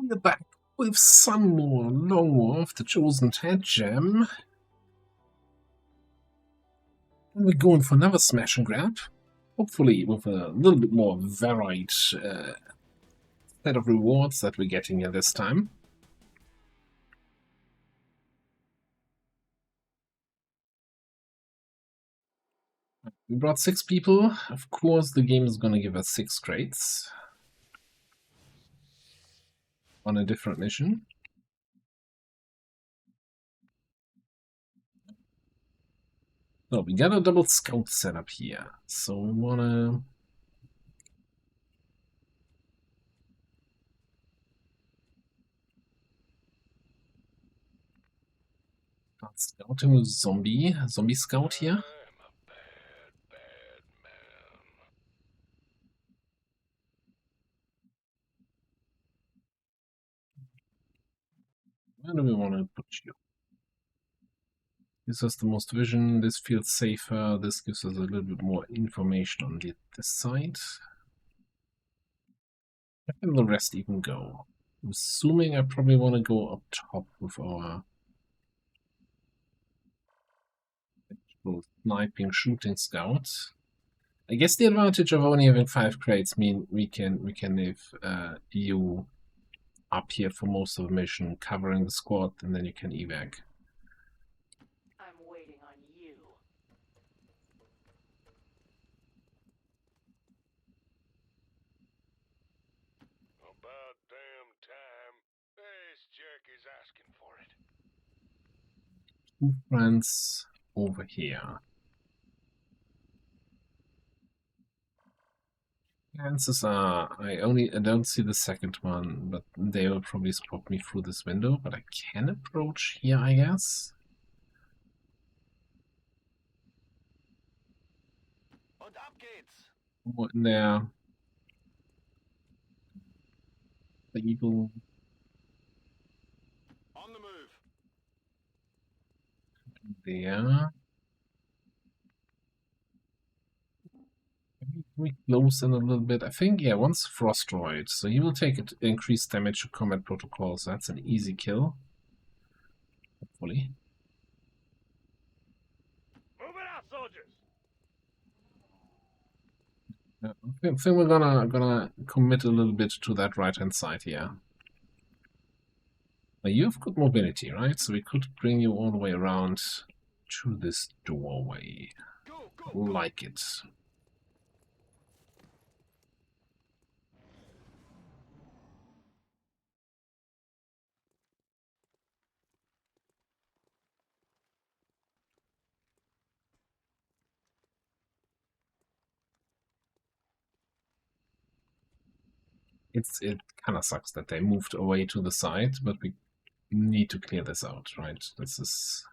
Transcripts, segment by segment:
We're back with some more Long War of the Chosen Head Gem. And we're going for another smash and grab. Hopefully with a little bit more varied set of rewards that we're getting here this time. We brought 6 people. Of course, the game is going to give us 6 crates on a different mission. So we got a double scout setup here. So we want to... Scouting with zombie scout here. Where do we want to put you? Gives us the most vision, this feels safer, this gives us a little bit more information on this side. Where can the rest even go? I'm assuming I probably want to go up top with our sniping shooting scouts. I guess the advantage of only having 5 crates mean we can leave you up here for most of the mission, covering the squad, and then you can evac. I'm waiting on you. About damn time. This jerk is asking for it. 2 friends over here. Chances are I don't see the second one, but they will probably spot me through this window, but I can approach here, I guess. Und ab geht's. Oh, in there. The eagle. On the move. There. Can we close in a little bit? I think, yeah, one's Frostroid, so he will take increased damage to combat protocols. So that's an easy kill. Hopefully. Move it out, soldiers. I think we're gonna commit a little bit to that right-hand side here. Now you have good mobility, right? So we could bring you all the way around to this doorway. Go. Like it. It kind of sucks that they moved away to the side, but we need to clear this out, right? This is...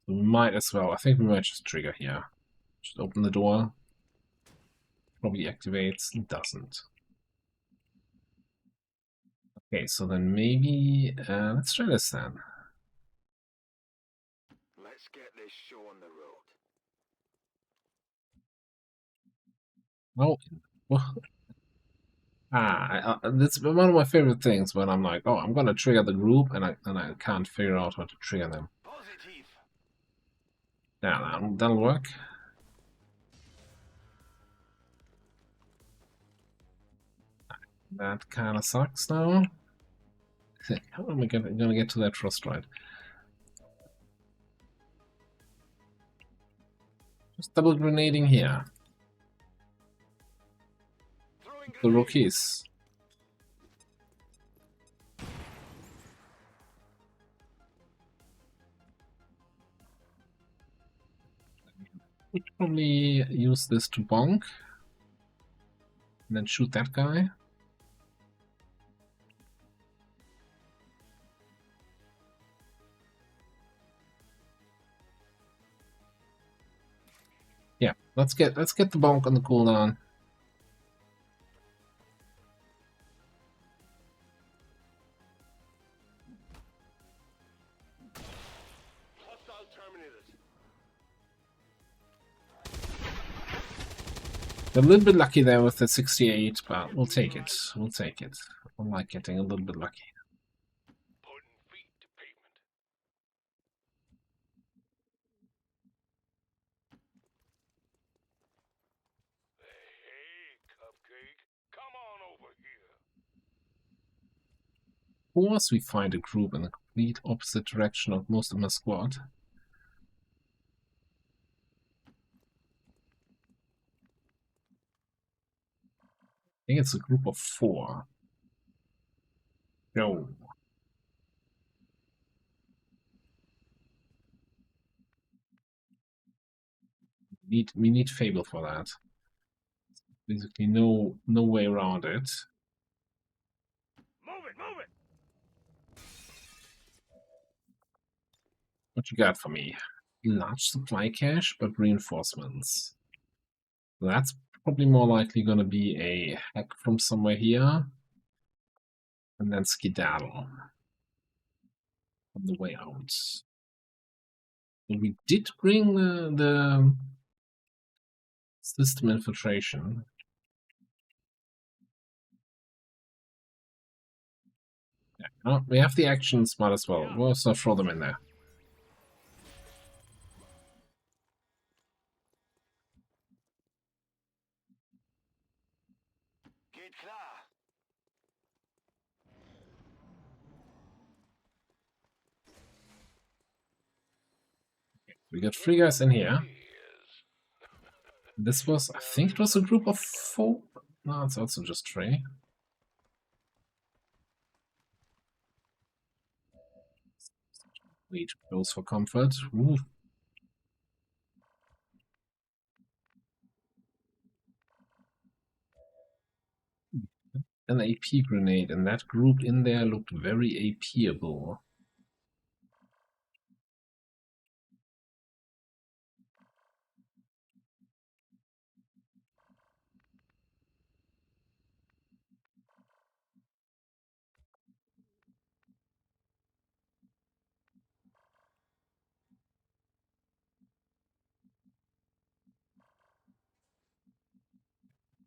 We might as well. I think we might just trigger here. Just open the door. Probably activates. It doesn't. Okay, so then maybe... let's try this then. Let's get this show on the road. Oh, that's one of my favorite things when I'm like, oh, I'm gonna trigger the group and I can't figure out how to trigger them. Positive. Yeah, that'll work. That kind of sucks now. How am I gonna get to that Frostroid? Just double grenading here. The rookies. We'd probably use this to bonk. And then shoot that guy. Yeah, let's get the bonk on the cooldown. Hostile terminated. A little bit lucky there with the 68, but we'll take it. We'll take it. I like getting a little bit lucky. Putting feet to pavement. Hey, Cupcake, come on over here. Of course, we find a group in the complete opposite direction of most of my squad. I think it's a group of 4. Go. We need Fable for that. Basically, no way around it. Move it, move it! What you got for me? Large supply cache, but reinforcements. That's probably more likely going to be a hack from somewhere here, and then skedaddle on the way out. And we did bring the system infiltration. Yeah, oh, we have the actions, might as well. We'll also throw them in there. Geht klar. We got 3 guys in here. This was, I think it was a group of 4. No, it's also just 3. Way too close for comfort. Ooh. An AP grenade, and that group in there looked very AP-able.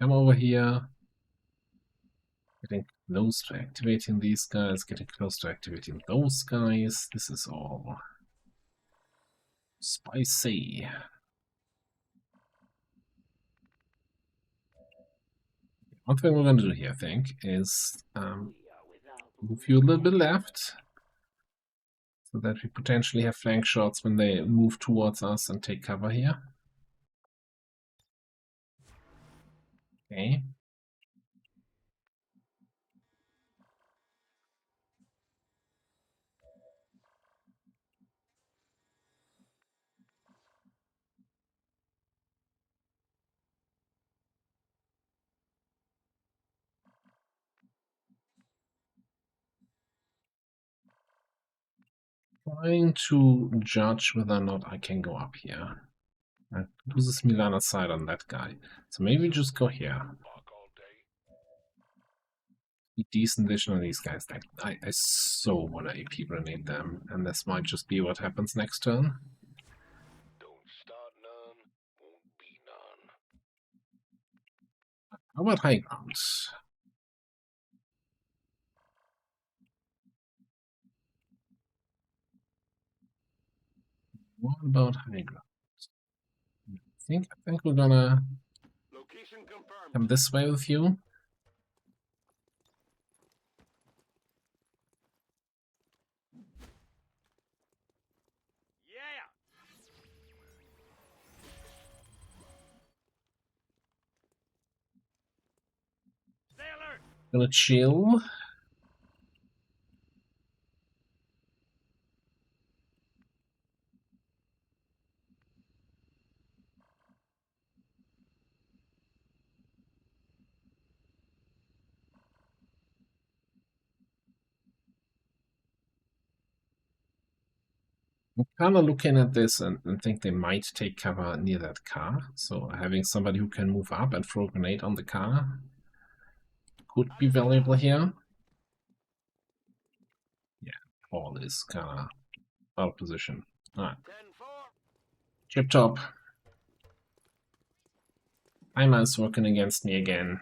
Come over here. Getting close to activating these guys, getting close to activating those guys. This is all spicy. One thing we're going to do here, I think, is move you a little bit left, so that we potentially have flank shots when they move towards us and take cover here. Okay. Trying to judge whether or not I can go up here. That loses me line of sight on that guy. So maybe just go here. Park all day. Be decent vision on these guys. Like, I so want to AP grenade them, and this might just be what happens next turn. Don't start none, won't be none. How about high ground? What about high ground? I think we're gonna Location confirmed. come this way with you. Yeah! Stay alert! Gonna chill. I'm kind of looking at this and think they might take cover near that car. So having somebody who can move up and throw a grenade on the car could be valuable here. Yeah, Paul is kind of out of position. Alright. 10-4. Chip top. Timer is working against me again.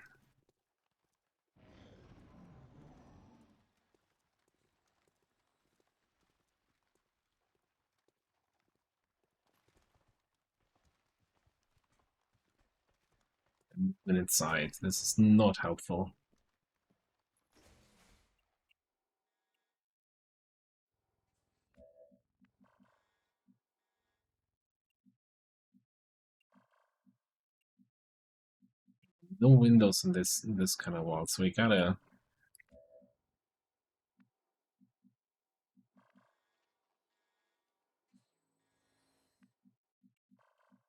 Movement inside. This is not helpful. No windows in this kind of wall, so we gotta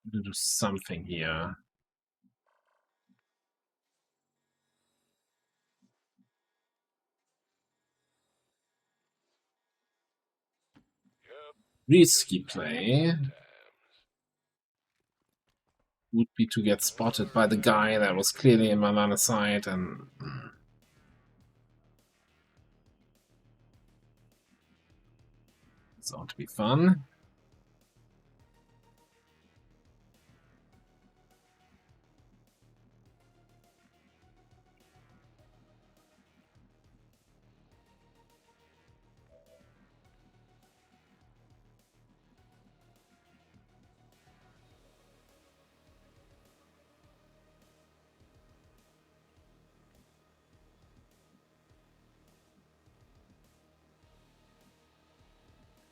do something here. Yep. Risky play would be to get spotted by the guy that was clearly in my line of sight, and it's ought to be fun.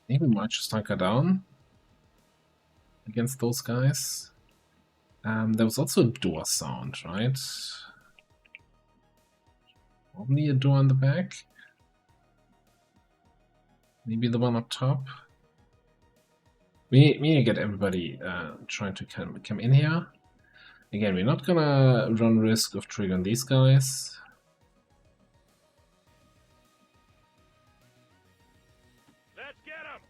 Maybe we might just hunker down against those guys. There was also a door sound, right? Probably a door in the back. Maybe the one up top. We need to get everybody trying to come in here. Again, we're not gonna run risk of triggering these guys. Let's get him!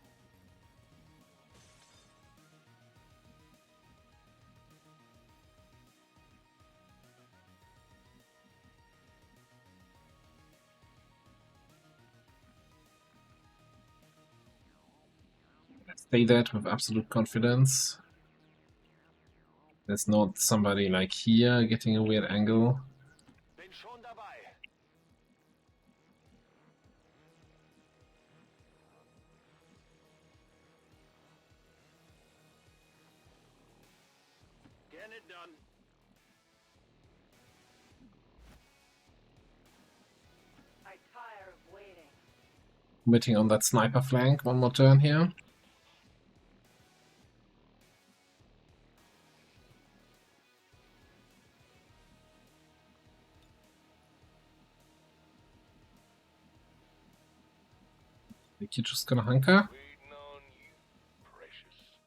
Say that with absolute confidence. There's not somebody like here getting a weird angle. Bin schon dabei. Getting it done. I tire of waiting. Committing on that sniper flank. One more turn here. Think you're just gonna hunker? Waiting on you, precious.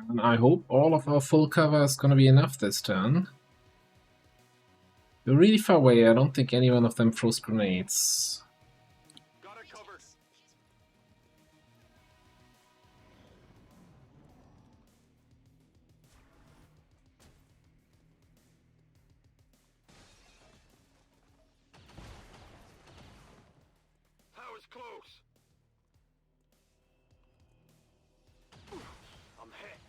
And I hope all of our full cover is gonna be enough this turn. They're really far away. I don't think any one of them throws grenades. Got it covered. That was close. I'm hit.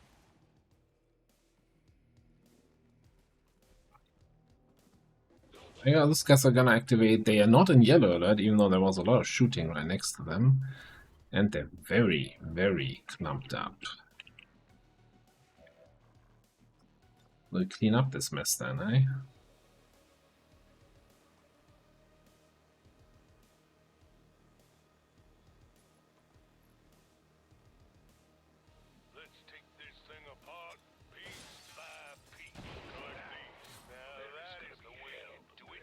Yeah, these guys are gonna activate. They are not in yellow alert, even though there was a lot of shooting right next to them. And they're very, very clumped up. We'll clean up this mess then, eh? Let's take this thing apart, piece by piece. Collect these. Now that is the way you do it.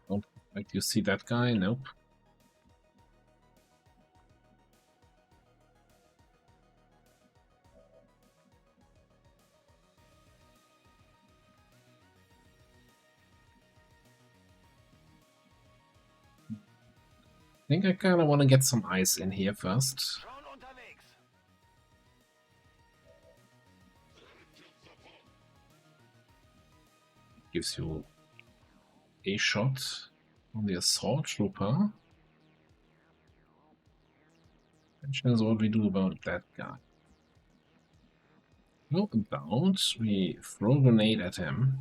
Don't like you see that guy? Nope. think I kind of want to get some ice in here first. Schon unterwegs. Gives you a shot on the assault trooper. Question is what we do about that guy. No, about we throw a grenade at him.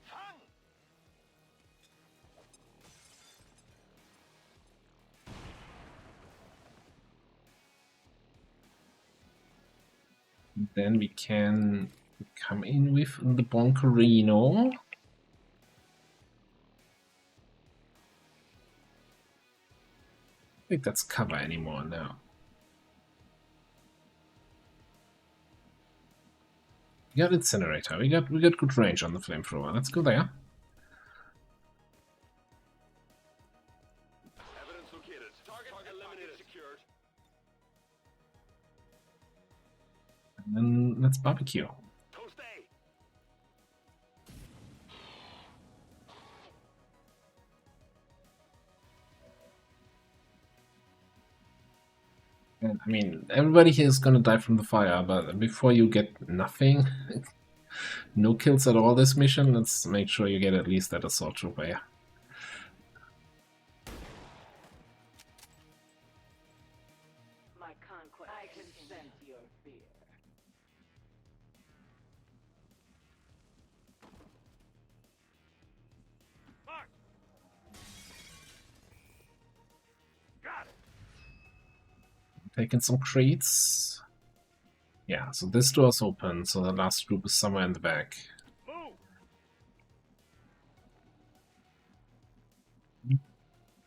Fang! Then we can come in with the Bonkerino. I think that's cover anymore now. We got incinerator. We got good range on the flamethrower. Let's go there. Evidence located. Target eliminated. Secured. And then let's barbecue. Toast A. And, I mean, everybody here is gonna die from the fire, but before you get nothing, no kills at all this mission, let's make sure you get at least that assault trooper. Yeah. My conquest. I can sense your fear. Mark. Got it. Taking some crates. Yeah, so this door's open, so the last group is somewhere in the back. Move.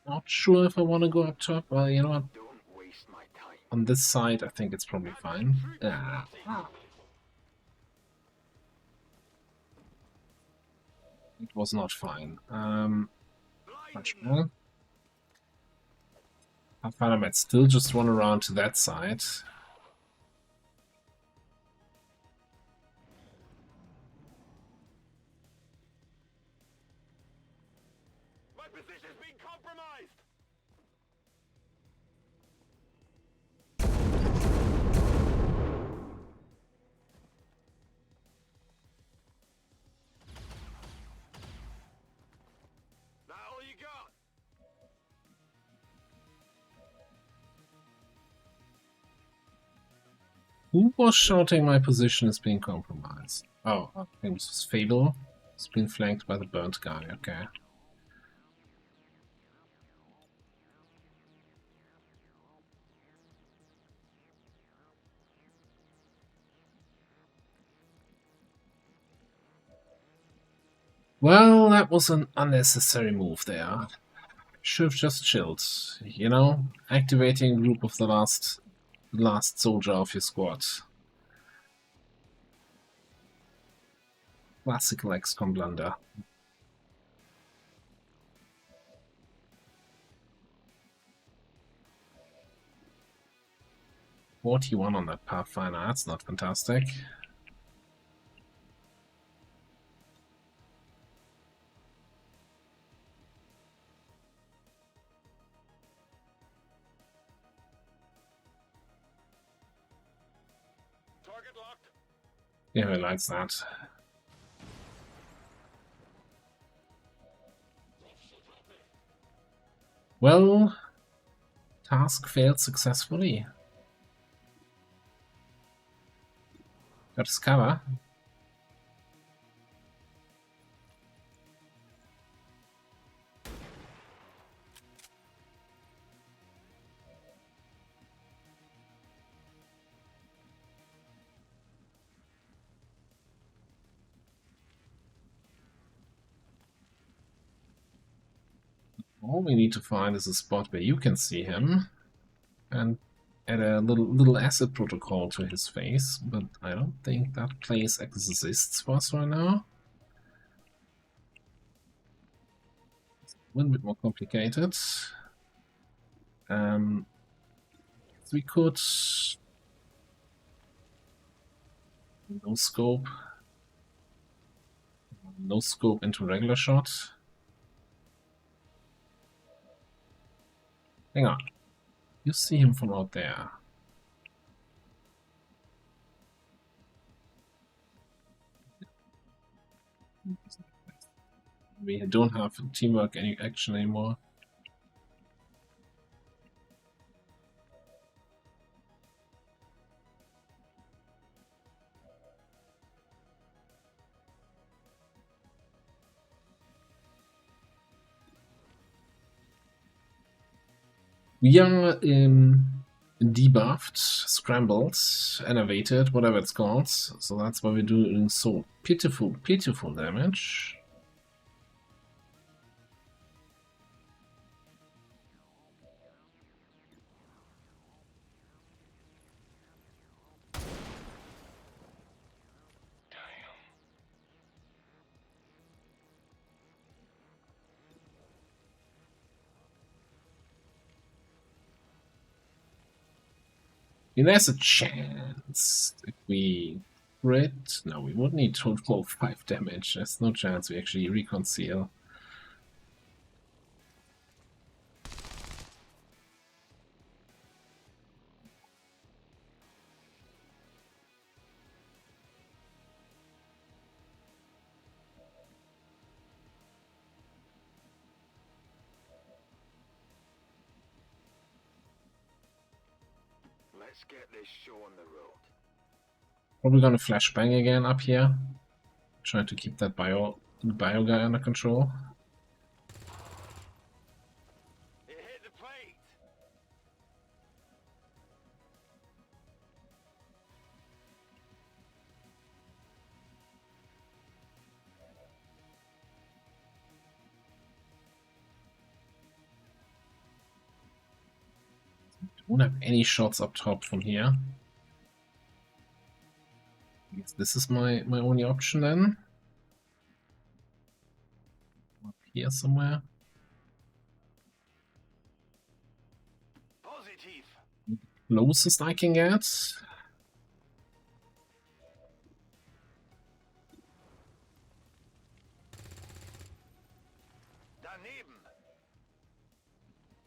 Not sure if I want to go up top. Well, you know what? Don't waste my time. On this side, I think it's probably fine. It was not fine. Much more. Pathfinder might still just run around to that side. My position's being compromised. Now all you got. Who was shouting my position is being compromised? Oh, I think this was Fable. It's been flanked by the burnt guy, okay. Well, that was an unnecessary move there. Should have just chilled, you know? Activating group of the last soldier of your squad. Classical XCOM blunder. $41 on that Pathfinder, that's not fantastic. Target locked. Yeah, who likes that? Well, task failed successfully. Got his cover. All we need to find is a spot where you can see him and add a little acid protocol to his face, but I don't think that place exists for us right now. It's a little bit more complicated. We could no scope into regular shot. Hang on. You see him from out there. We don't have teamwork any action anymore. We are debuffed, scrambled, enervated, whatever it's called. So that's why we're doing so pitiful damage. There's a chance if we crit. No, we would need total 5 damage. There's no chance we actually reconcile. Let's get this show on the road. Probably gonna flashbang again up here. Trying to keep that bio guy under control. It hit the plate. Don't have any shots up top from here. I guess this is my only option then. Up here somewhere. Positive. Closest I can get. Daneben.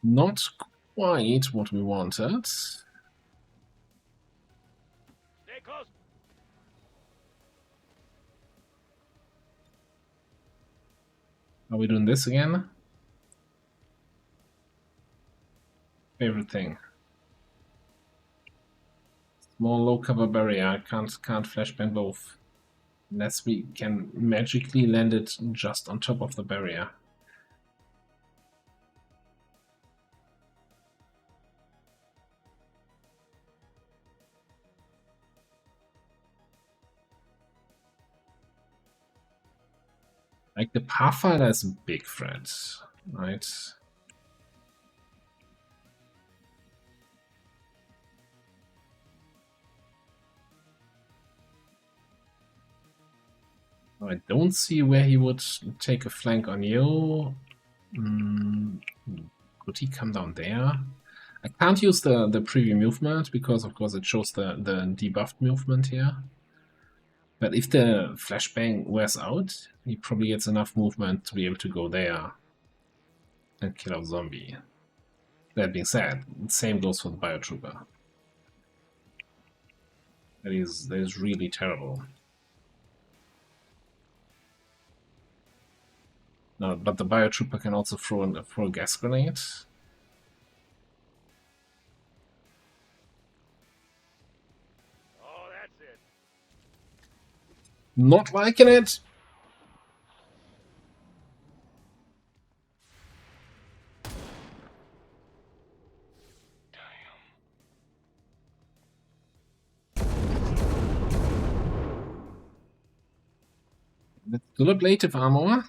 Not quite what we wanted. Stay close. Are we doing this again? Favorite thing. Small low cover barrier. I can't flashbang both. Unless we can magically land it just on top of the barrier. Like the Pathfinder is a big threat, right? I don't see where he would take a flank on you. Could he come down there? I can't use the preview movement because, of course, it shows the debuffed movement here. But if the flashbang wears out, he probably gets enough movement to be able to go there and kill a zombie. That being said, the same goes for the biotrooper. That is really terrible. No, but the biotrooper can also throw a gas grenade. Oh, that's it. Not liking it. Let's do ablative armor.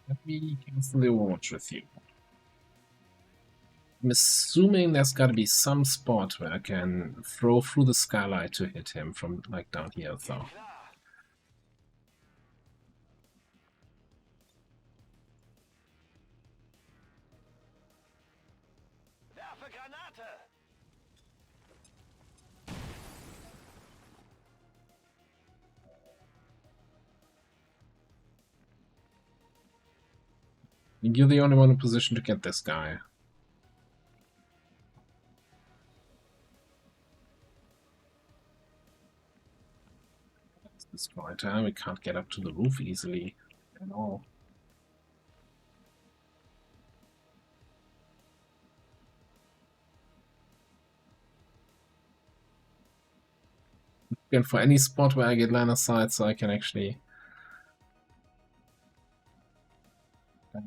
Let me cancel the Overwatch with you. I'm assuming there's gotta be some spot where I can throw through the skylight to hit him from like down here, though. You're the only one in position to get this guy. This point, we can't get up to the roof easily at all. And for any spot where I get line of sight, so I can actually. I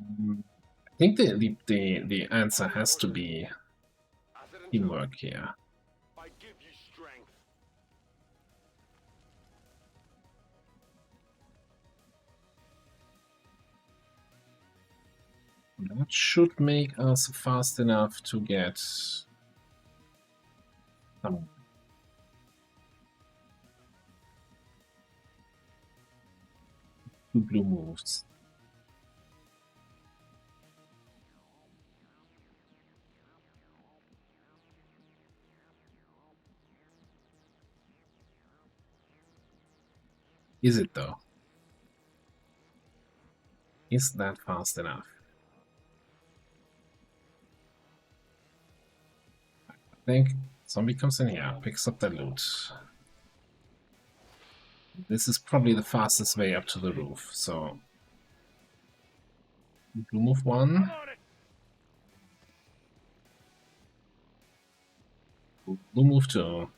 think the answer has to be teamwork here. I give you strength. That should make us fast enough to get some. Two blue moves. Is it though? Is that fast enough? I think zombie comes in here, picks up the loot. This is probably the fastest way up to the roof, so blue move 1. Blue move 2.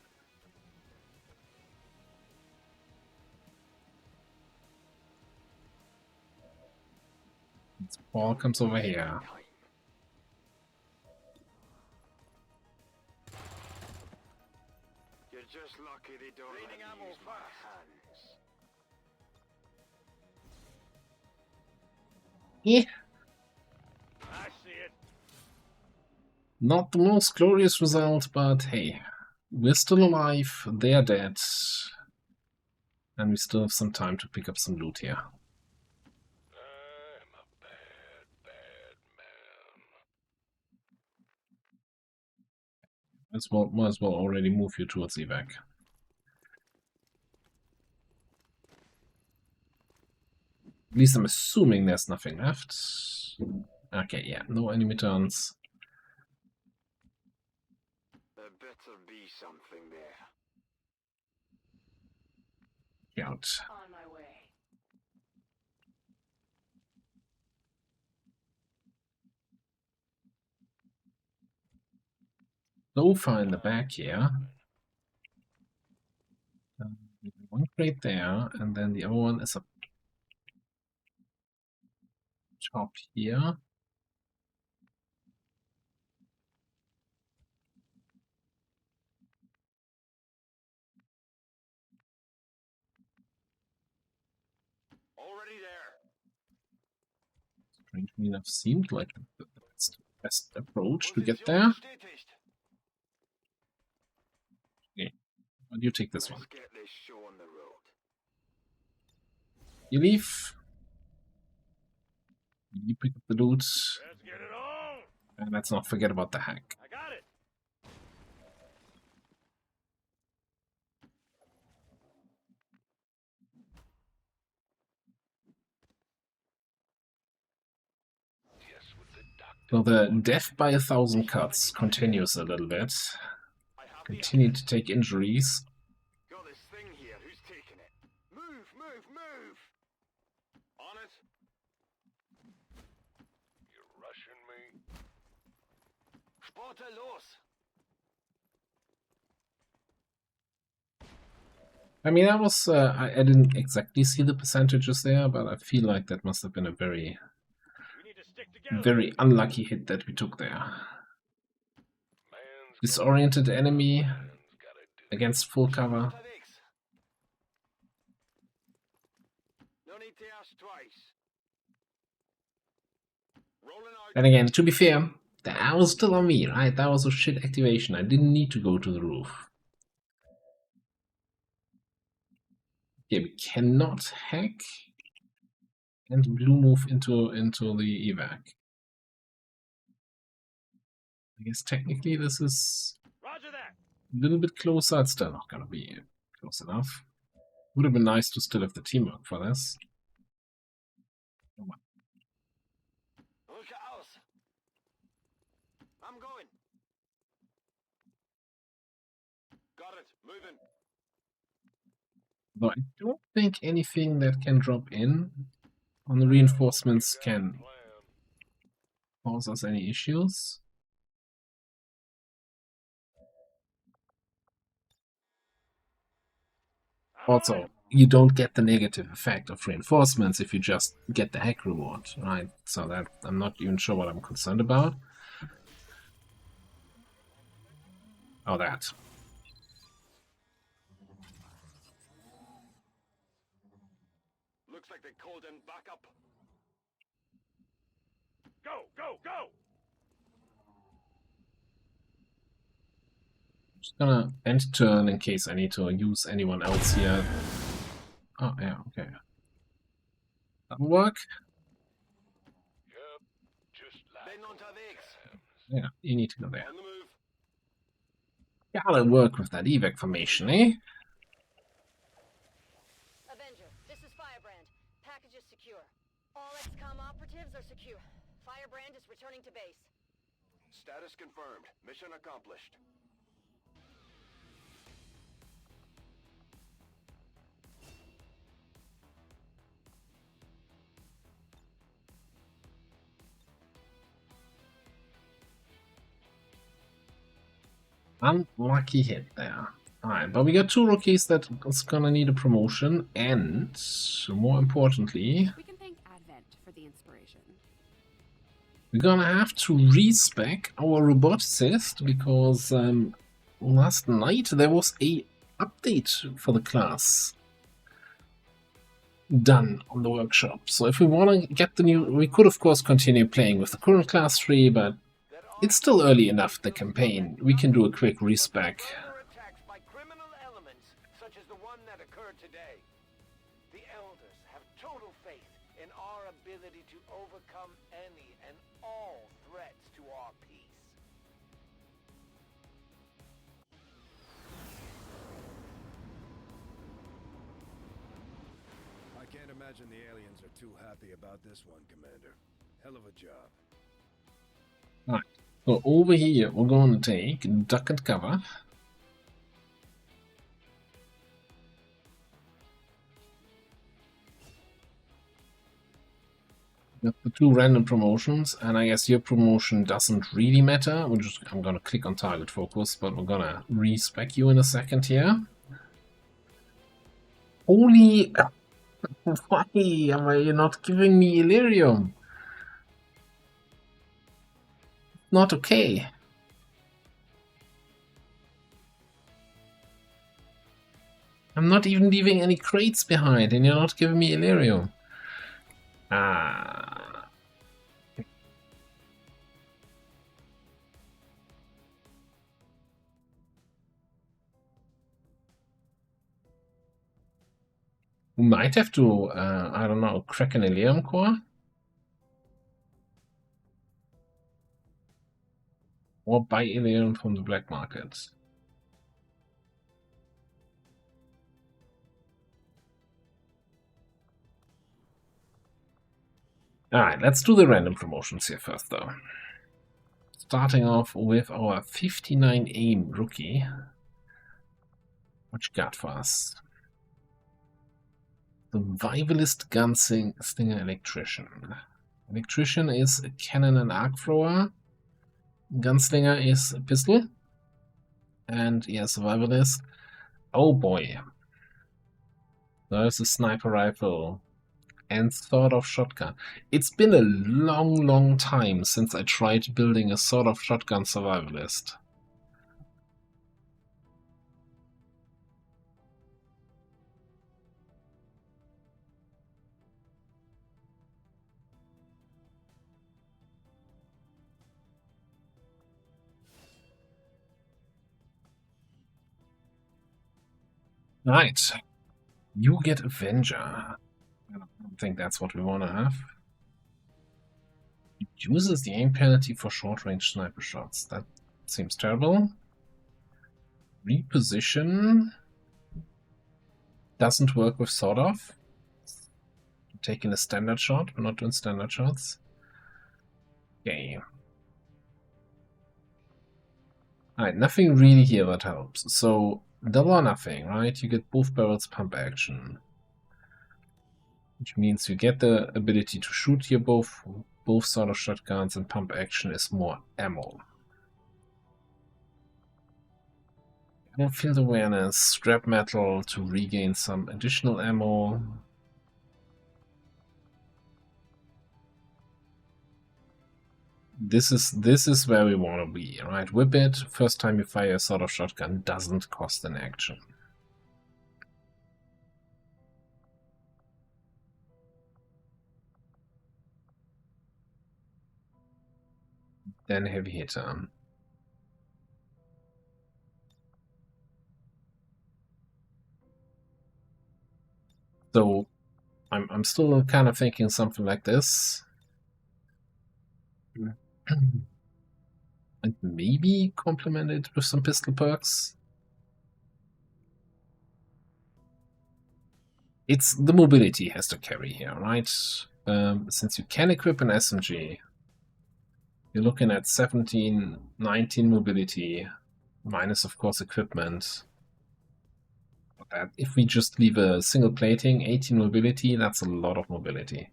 Paul comes over here. You're just lucky they don't let me use my hands. Yeah. I see it. Not the most glorious result, but hey, we're still alive, they're dead, and we still have some time to pick up some loot here. I'm a bad, bad man. Might as well already move you towards evac. At least I'm assuming there's nothing left. Okay, yeah, no enemy turns. There better be something there. Out. On my way. So far in the back here. One crate there, and then the other one is up top here. Already there. Strangely enough, seemed like the best approach to get Position there. bestätigt. But you take this one. Let's get this show on the road. You leave. You pick up the loot. Let's get it on. And let's not forget about the hack. I got it. Yes, with the doctor. So the death by 1,000 cuts continues a little bit. I have Continue to take injuries. got this thing here. Who's taking it? Move, move, move! On it. You're rushing me. Sporte los! I mean, that was I didn't exactly see the percentages there, but I feel like that must have been a very, We need to stick together. very unlucky hit that we took there. Man's Disoriented enemy gotta do. against full cover. Unterwegs. No need to ask twice. Rolling out. And again, to be fair, that was still on me, right? That was a shit activation. I didn't need to go to the roof. Okay, we cannot hack and blue move into the evac. I guess technically this is Roger that. a little bit closer. It's still not gonna be close enough. Would have been nice to still have the teamwork for this. Though I don't think anything that can drop in on the reinforcements can cause us any issues. Also, you don't get the negative effect of reinforcements if you just get the hack reward, right? So that I'm not even sure what I'm concerned about. Oh, that. Looks like they called in backup. Go, go, go! Just gonna end turn in case I need to use anyone else here. Oh, yeah, okay. That'll work. Yep, just like Then on to Vex. Yeah, you need to go there. On the move. Gotta work with that evac formation, eh? Avenger, this is Firebrand. Package is secure. All XCOM operatives are secure. Firebrand is returning to base. Status confirmed. Mission accomplished. Unlucky hit there. Alright, but we got 2 rookies that is gonna need a promotion, and more importantly, We can thank Advent for the inspiration. we're gonna have to respec our roboticist because last night there was a update for the class done on the workshop. So if we want to get the new, we could of course continue playing with the current class tree, but it's still early enough in the campaign. We can do a quick respec. Further attacks by criminal elements, such as the one that occurred today. The Elders have total faith in our ability to overcome any and all threats to our peace. I can't imagine the aliens are too happy about this one, Commander. Hell of a job. So over here we're going to take duck and cover. Got the 2 random promotions, and I guess your promotion doesn't really matter. I'm gonna click on target focus, but we're gonna respec you in a second here. Holy, why am I not giving me Illyrium? Not okay. I'm not even leaving any crates behind, and you're not giving me Illyrium. Ah. We might have to, I don't know, crack an Illyrium core? Or buy Illyrium from the black market. Alright, let's do the random promotions here first, though. Starting off with our 59 aim rookie. What you got for us? Survivalist Gunslinger Electrician. Electrician is a cannon and arc thrower. Gunslinger is a pistol. And yeah, survivalist. Oh boy. There's a sniper rifle. And sort of shotgun. It's been a long time since I tried building a sort of shotgun survivalist. Right. You get Avenger. I don't think that's what we want to have. It uses the aim penalty for short-range sniper shots. That seems terrible. Reposition doesn't work with sort of. Taking a standard shot. We're not doing standard shots. Okay. Alright, nothing really here that helps. So double or nothing, right? You get both barrels pump action, which means you get the ability to shoot here both sort of shotguns, and pump action is more ammo. Field awareness, scrap metal to regain some additional ammo. This is where we want to be, right? Whip it. First time you fire a sort of shotgun doesn't cost an action. Then heavy hitter. So I'm still kind of thinking something like this. And maybe complement it with some pistol perks. It's the mobility has to carry here, right? Since you can equip an SMG, you're looking at 17, 19 mobility, minus of course equipment. But if we just leave a single plating, 18 mobility, that's a lot of mobility.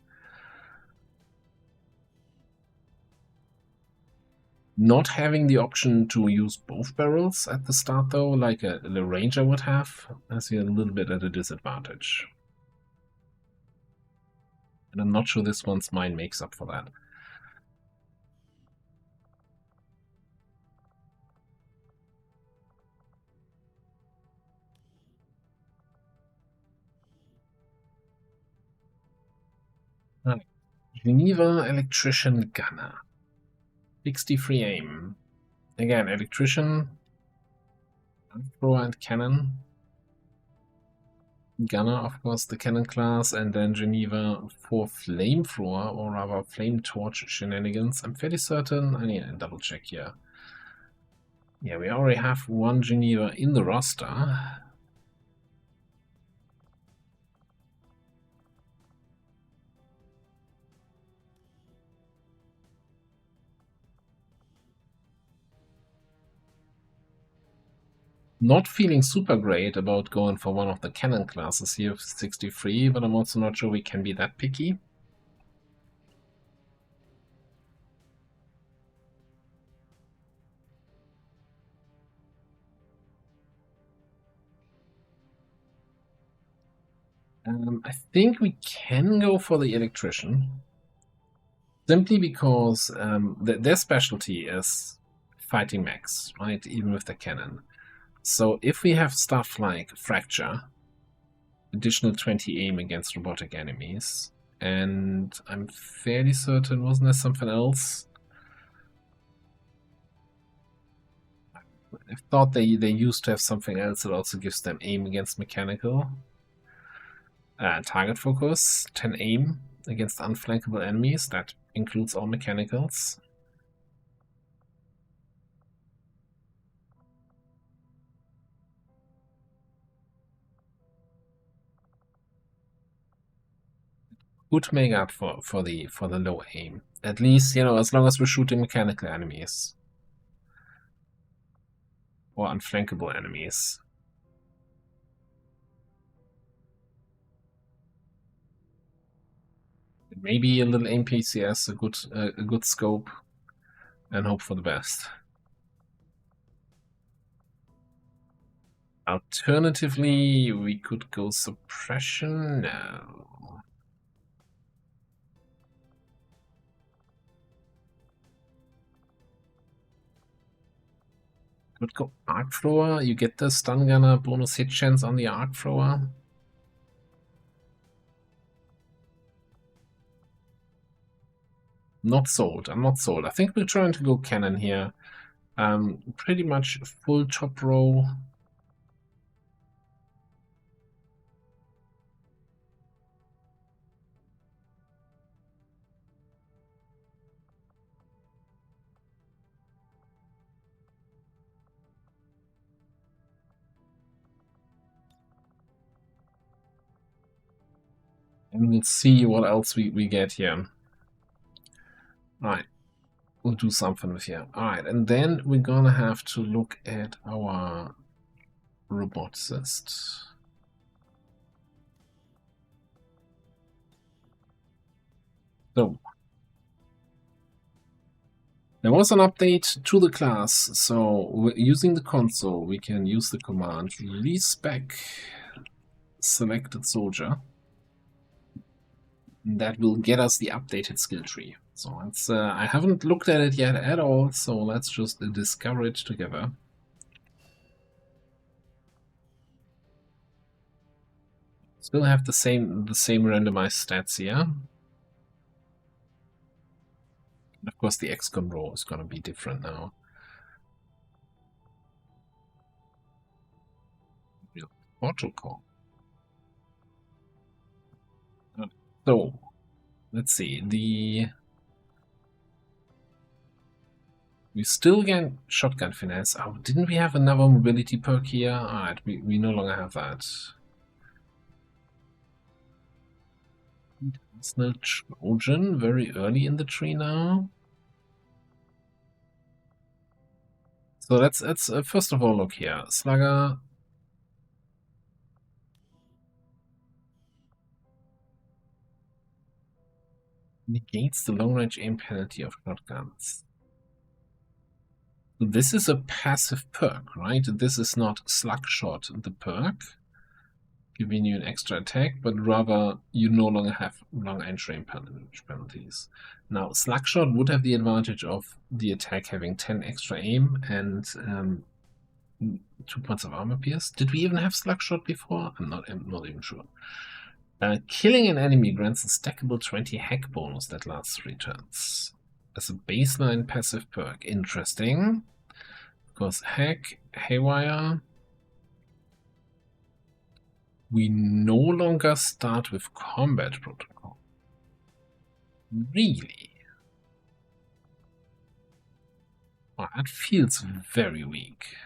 Not having the option to use both barrels at the start though, like a Ranger would have, has you a little bit at a disadvantage. And I'm not sure this one's mine makes up for that. Right. Geneva Electrician Gunner. 63 aim. Again, Electrician, Thrower and Cannon. Gunner, of course, the Cannon class, and then Geneva for Flamethrower, or rather Flame Torch shenanigans. I'm fairly certain, I need to double check here. Yeah, we already have one Geneva in the roster. Not feeling super great about going for one of the cannon classes here, 63, but I'm also not sure we can be that picky. I think we can go for the Electrician, simply because their specialty is fighting mechs, right, even with the cannon. So if we have stuff like Fracture, additional 20 aim against robotic enemies, and I'm fairly certain, wasn't there something else? I thought they used to have something else that also gives them aim against mechanical. Target focus, 10 aim against unflankable enemies, that includes all mechanicals. Would make up for the low aim. At least, you know, as long as we're shooting mechanical enemies. Or unflankable enemies. Maybe a little aim PCS, a good scope, and hope for the best. Alternatively, we could go suppression. No. Could go arc thrower. You get the stun gunner bonus hit chance on the arc thrower. Not sold. I'm not sold. I think we're trying to go cannon here. Pretty much full top row. And we'll see what else we get here. Alright. We'll do something with here. Alright, and then we're gonna have to look at our roboticist. So there was an update to the class, so using the console we can use the command respec selected soldier. That will get us the updated skill tree. So it's, I haven't looked at it yet at all, so let's just discover it together. Still have the same randomized stats here. Of course, the XCOM row is going to be different now. Real protocol. So let's see. We still get shotgun finesse. Oh, didn't we have another mobility perk here? Alright, we no longer have that. Personal Trojan, very early in the tree now. So let's first of all look here. Slugger. Negates the long-range aim penalty of shotguns. So this is a passive perk, right? This is not Slugshot, the perk, giving you an extra attack, but rather you no longer have long-range aim penalties. Now, Slugshot would have the advantage of the attack having 10 extra aim and 2 points of armor pierce. Did we even have Slugshot before? I'm not even sure. Killing an enemy grants a stackable 20 hack bonus that lasts 3 turns. As a baseline passive perk. Interesting. Because hack, haywire. We no longer start with combat protocol. Really? Oh, that feels very weak.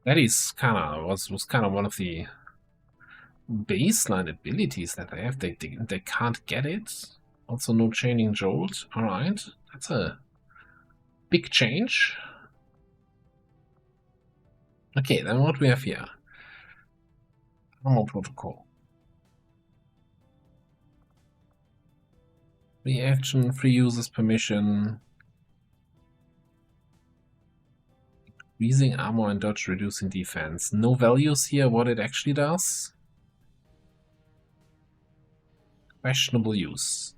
That is kind of was kind of one of the baseline abilities that they have. They can't get it. Also, no chaining jolt. All right, that's a big change. Okay, then what we have here? Armor protocol. Free action, free users permission. Increasing armor and dodge, reducing defense. No values here, what it actually does. Questionable use.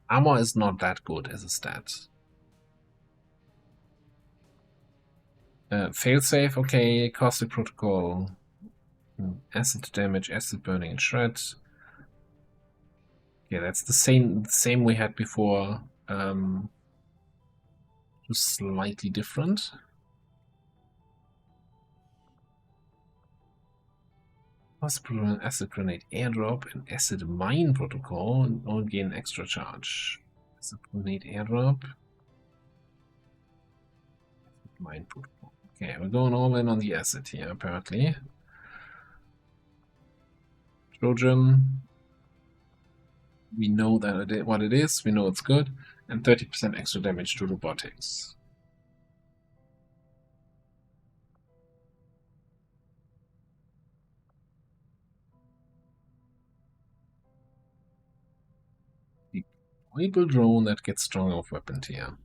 Armor is not that good as a stat. Failsafe, okay. Caustic protocol. Acid damage, acid burning, and shred. Yeah, that's the same we had before. Just slightly different. Possible acid grenade airdrop and acid mine protocol all gain extra charge. Acid grenade airdrop. Acid mine protocol. Okay, we're going all in on the acid here, apparently. Trojan. We know that what it is, we know it's good, and 30% extra damage to robotics. Deployable drone that gets stronger with weapon tier.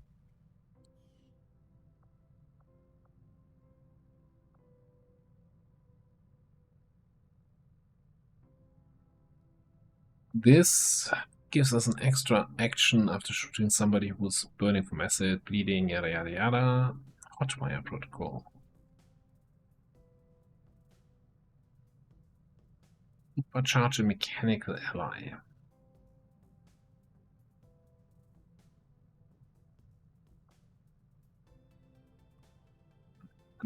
This gives us an extra action after shooting somebody who's burning from acid, bleeding, yada yada yada. Hotwire protocol. Supercharge a mechanical ally.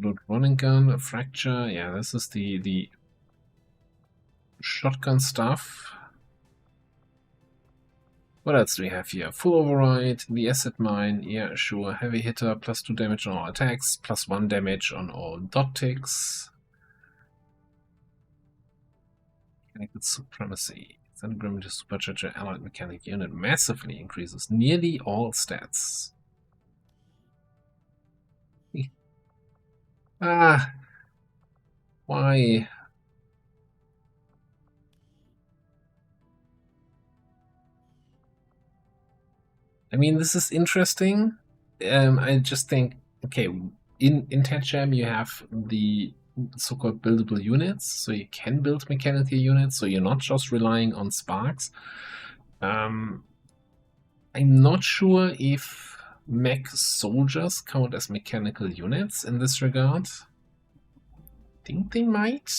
Good running gun, a fracture. Yeah, this is the shotgun stuff. What else do we have here? Full override, the acid mine, yeah, sure. Heavy hitter, +2 damage on all attacks, +1 damage on all dot ticks. Mechanical supremacy. Centigram to supercharger allied mechanic unit massively increases nearly all stats. Ah, why? I mean, this is interesting. I just think, okay, in Tetcham you have the so-called buildable units, so you can build mechanical units, so you're not just relying on sparks. I'm not sure if mech soldiers count as mechanical units in this regard. I think they might.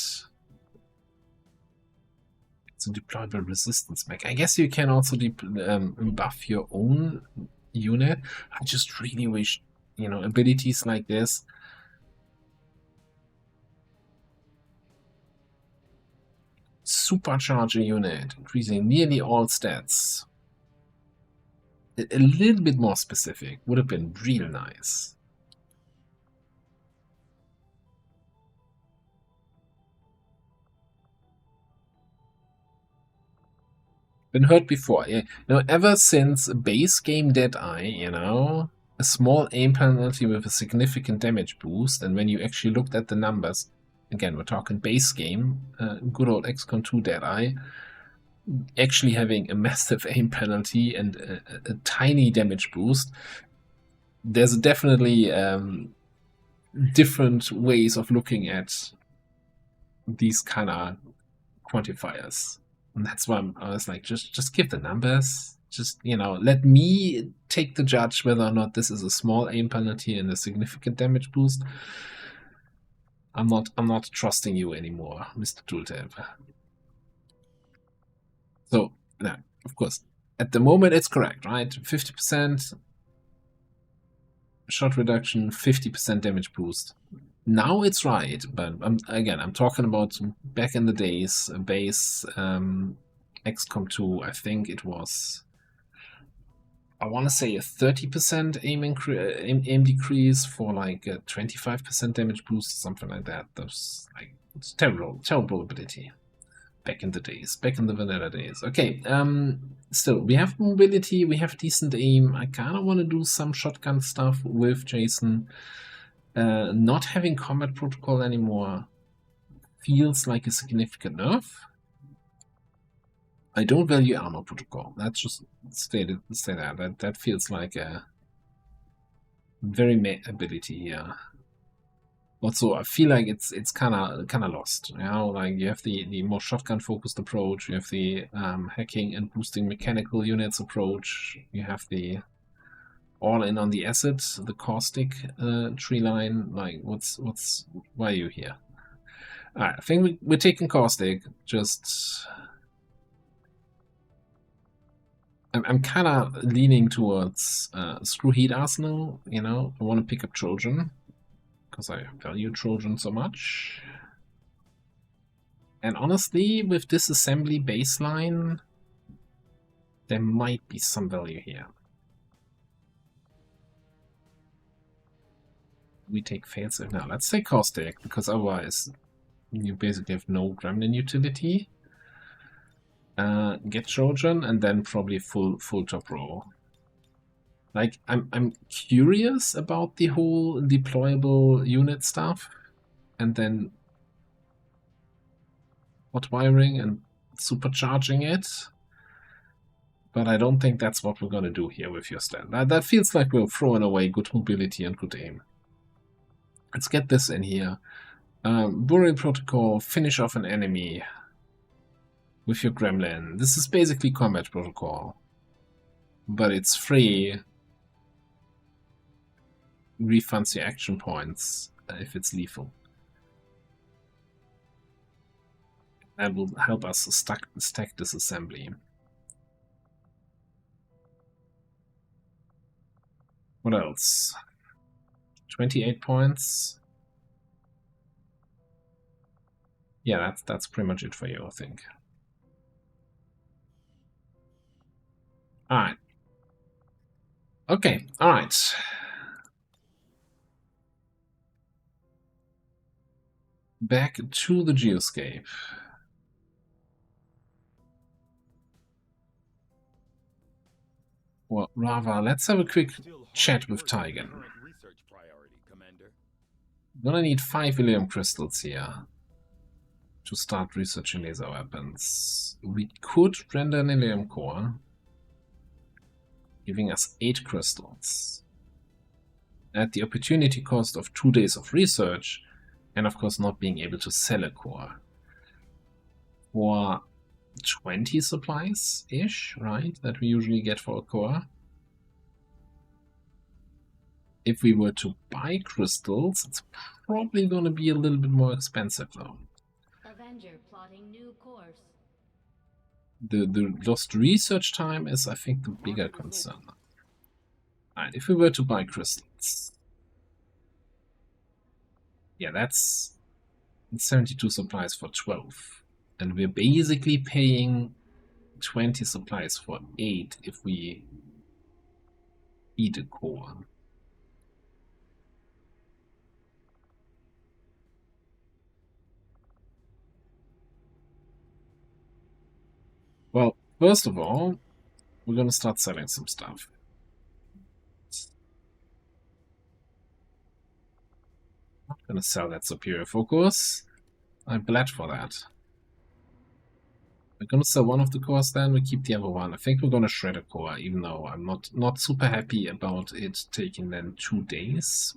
It's a deployable resistance mech. I guess you can also buff your own unit. I just really wish, you know, abilities like this. Supercharge a unit, increasing nearly all stats. A little bit more specific would have been real nice. Been heard before. You know, ever since base game Deadeye, you know, a small aim penalty with a significant damage boost, and when you actually looked at the numbers, again, we're talking base game, good old XCOM 2 Deadeye, actually having a massive aim penalty and a tiny damage boost. There's definitely different ways of looking at these kind of quantifiers. And that's why I was like, just give the numbers. Just, you know, let me take the judge whether or not this is a small aim penalty and a significant damage boost. I'm not trusting you anymore, Mr. Tooltab. So, now, of course, at the moment it's correct, right? 50% shot reduction, 50% damage boost. Now it's right, but I'm talking about back in the days, base XCOM 2, I think it was, I want to say a 30% aim decrease for like a 25% damage boost, or something like that. That's like, it's terrible ability. Back in the days, back in the vanilla days. Okay, still, we have mobility, we have decent aim. I kind of want to do some shotgun stuff with Jason. Not having combat protocol anymore feels like a significant nerf. I don't value armor protocol. That's just say that. That feels like a very meh ability here. Also, I feel like it's kind of lost. You know, like you have the more shotgun focused approach. You have the hacking and boosting mechanical units approach. You have the all in on the acid, the caustic tree line. Like, why are you here? Alright, I think we're taking caustic. Just, I'm kind of leaning towards screw heat arsenal. You know, I want to pick up Trojan because I value Trojan so much. And honestly, with this assembly baseline, there might be some value here. We take failsafe now. Let's say caustic, because otherwise you basically have no gremlin utility. Get Trojan and then probably full top row. Like, I'm curious about the whole deployable unit stuff, and then hot wiring and supercharging it. But I don't think that's what we're gonna do here with your stand. That feels like we're throwing away good mobility and good aim. Let's get this in here. Burial protocol, finish off an enemy with your gremlin. This is basically combat protocol, but it's free. Refunds your action points if it's lethal. That will help us stack this assembly. What else? 28 points. Yeah, that's pretty much it for you, I think. Alright. Okay, alright. Back to the geoscape. Well, Rava, let's have a quick chat with Tigan. Gonna need 5 Ilium crystals here to start researching laser weapons. We could render an Ilium core, giving us 8 crystals. At the opportunity cost of 2 days of research, and of course not being able to sell a core. For 20 supplies-ish, right, that we usually get for a core. If we were to buy crystals, it's probably going to be a little bit more expensive though. Avenger plotting new course. The lost research time is, I think, the bigger concern. Alright, if we were to buy crystals. Yeah, that's 72 supplies for 12. And we're basically paying 20 supplies for 8 if we eat a core. Well, first of all, we're going to start selling some stuff. I'm not going to sell that superior focus. I bled for that. We're going to sell one of the cores, then we keep the other one. I think we're going to shred a core, even though I'm not super happy about it taking then 2 days.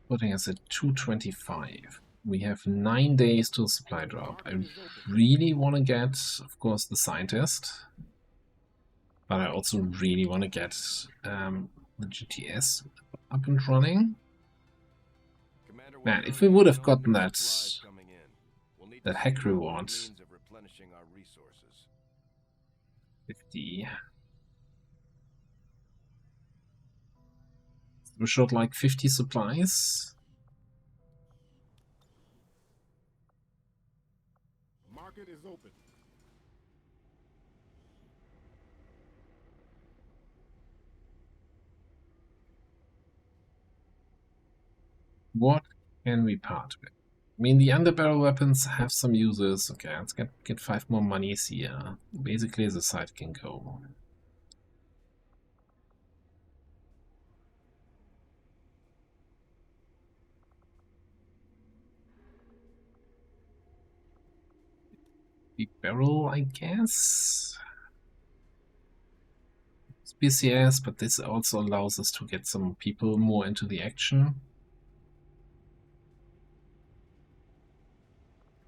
Putting us at 225. We have 9 days till supply drop. I really want to get, of course, the scientist. But I also really want to get the GTS up and running. Man, if we would have gotten that hack reward. 50. We shot like 50 supplies. Market is open. What can we part with? I mean, the underbarrel weapons have some uses. Okay, let's get 5 more monies here. Basically, the site can go. Big barrel, I guess. It's BCS, but this also allows us to get some people more into the action.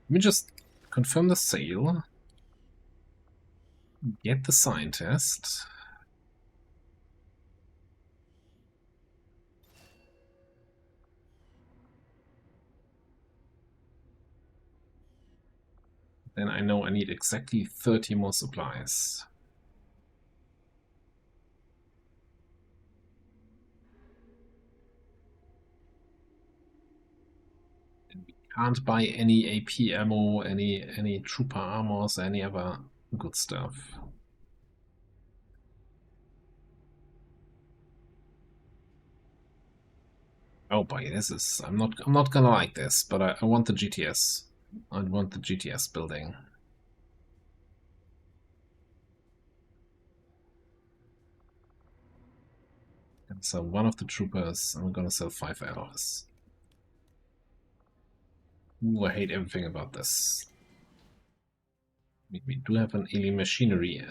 Let me just confirm the sale. Get the scientist. Then I know I need exactly 30 more supplies. And we can't buy any AP ammo, any trooper armors, any other good stuff. Oh boy, this is I'm not gonna like this, but I want the GTS. I want the GTS building. And so one of the troopers, I'm gonna sell 5 arrows. Ooh, I hate everything about this. We do have an alien machinery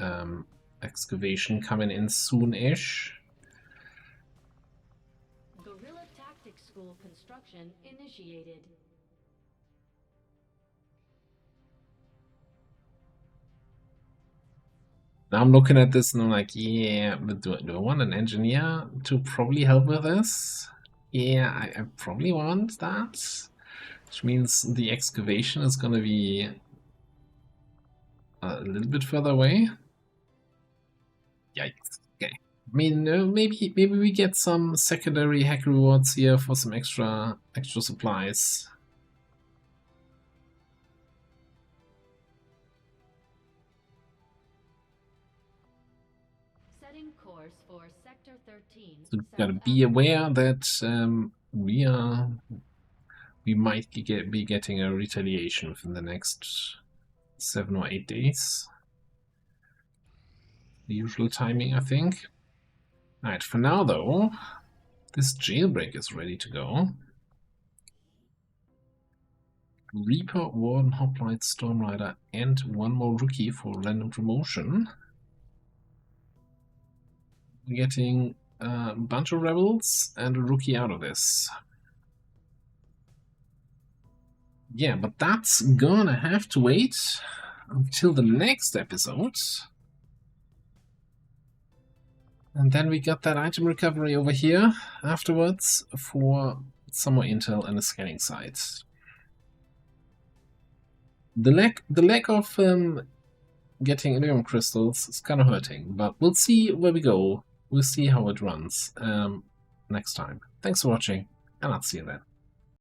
excavation coming in soon-ish. Guerrilla Tactics School construction initiated. Now I'm looking at this and I'm like, yeah, but do I want an engineer to probably help with this? Yeah, I probably want that. Which means the excavation is gonna be a little bit further away. Yikes. Okay. I mean, maybe we get some secondary hack rewards here for some extra supplies. Setting course for Sector 13. So gotta be aware that we might be getting a retaliation within the next 7 or 8 days. The usual timing, I think. Alright, for now though, this jailbreak is ready to go. Reaper, Warden, Hoplite, Stormrider, and one more rookie for random promotion. We're getting a bunch of rebels and a rookie out of this. Yeah, but that's gonna have to wait until the next episode. And then we got that item recovery over here afterwards for some more intel and a scanning site. The lack of getting Iridium crystals is kind of hurting, but we'll see where we go. We'll see how it runs next time. Thanks for watching, and I'll see you then.